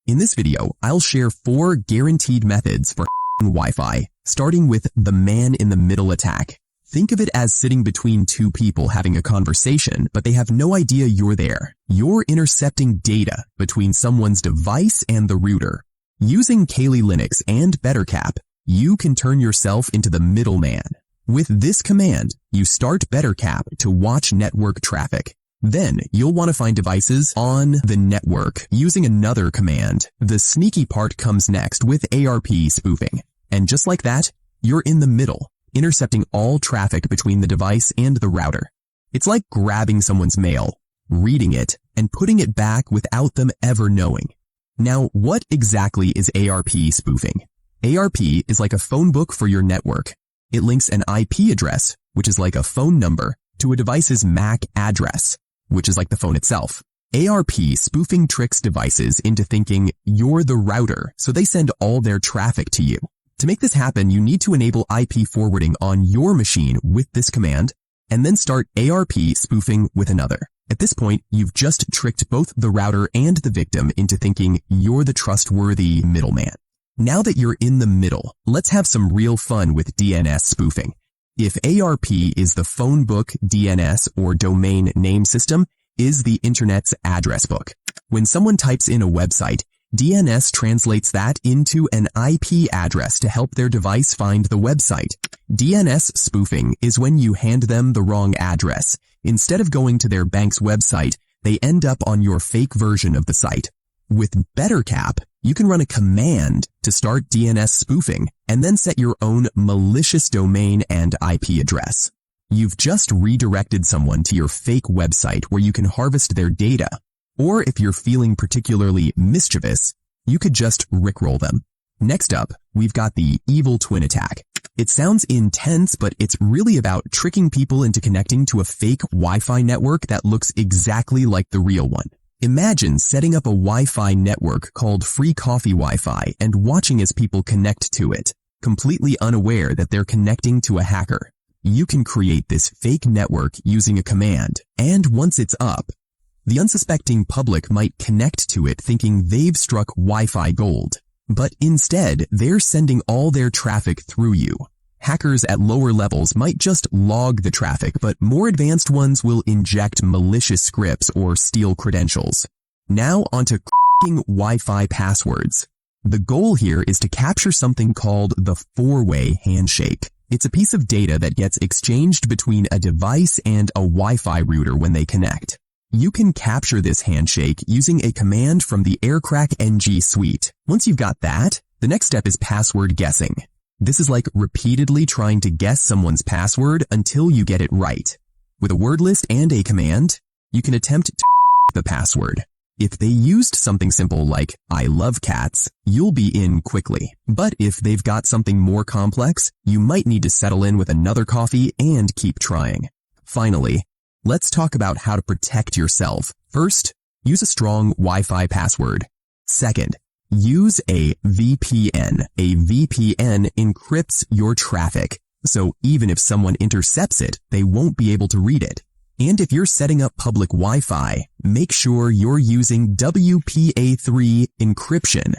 In this video, I'll share 4 guaranteed methods for Wi-Fi, starting with the man-in-the-middle attack. Think of it as sitting between 2 people having a conversation, but they have no idea you're there. You're intercepting data between someone's device and the router. Using Kali Linux and BetterCap, you can turn yourself into the middleman. With this command, you start BetterCap to watch network traffic. Then, you'll want to find devices on the network using another command. The sneaky part comes next with ARP Spoofing. And just like that, you're in the middle, intercepting all traffic between the device and the router. It's like grabbing someone's mail, reading it, and putting it back without them ever knowing. Now, what exactly is ARP spoofing? ARP is like a phone book for your network. It links an IP address, which is like a phone number, to a device's MAC address, which is like the phone itself. ARP spoofing tricks devices into thinking you're the router, so they send all their traffic to you. To make this happen, you need to enable IP forwarding on your machine with this command, and then start ARP spoofing with another. At this point, you've just tricked both the router and the victim into thinking you're the trustworthy middleman. Now that you're in the middle, let's have some real fun with DNS spoofing. If ARP is the phone book, DNS or domain name system is the internet's address book. When someone types in a website, DNS translates that into an IP address to help their device find the website. DNS spoofing is when you hand them the wrong address. Instead of going to their bank's website, they end up on your fake version of the site. With BetterCap, you can run a command to start DNS spoofing and then set your own malicious domain and IP address. You've just redirected someone to your fake website where you can harvest their data. Or if you're feeling particularly mischievous, you could just rickroll them. Next up, we've got the evil twin attack. It sounds intense, but it's really about tricking people into connecting to a fake Wi-Fi network that looks exactly like the real one. Imagine setting up a Wi-Fi network called Free Coffee Wi-Fi and watching as people connect to it, completely unaware that they're connecting to a hacker. You can create this fake network using a command, and once it's up, the unsuspecting public might connect to it thinking they've struck Wi-Fi gold. But instead, they're sending all their traffic through you. Hackers at lower levels might just log the traffic, but more advanced ones will inject malicious scripts or steal credentials. Now onto Wi-Fi passwords. The goal here is to capture something called the 4-way handshake. It's a piece of data that gets exchanged between a device and a Wi-Fi router when they connect. You can capture this handshake using a command from the Aircrack NG suite. Once you've got that, the next step is password guessing. This is like repeatedly trying to guess someone's password until you get it right. With a word list and a command, you can attempt to the password. If they used something simple like, I love cats, you'll be in quickly. But if they've got something more complex, you might need to settle in with another coffee and keep trying. Finally, let's talk about how to protect yourself. First, use a strong Wi-Fi password. Second, use a VPN. A VPN encrypts your traffic, so even if someone intercepts it, they won't be able to read it. And if you're setting up public Wi-Fi, make sure you're using WPA3 encryption.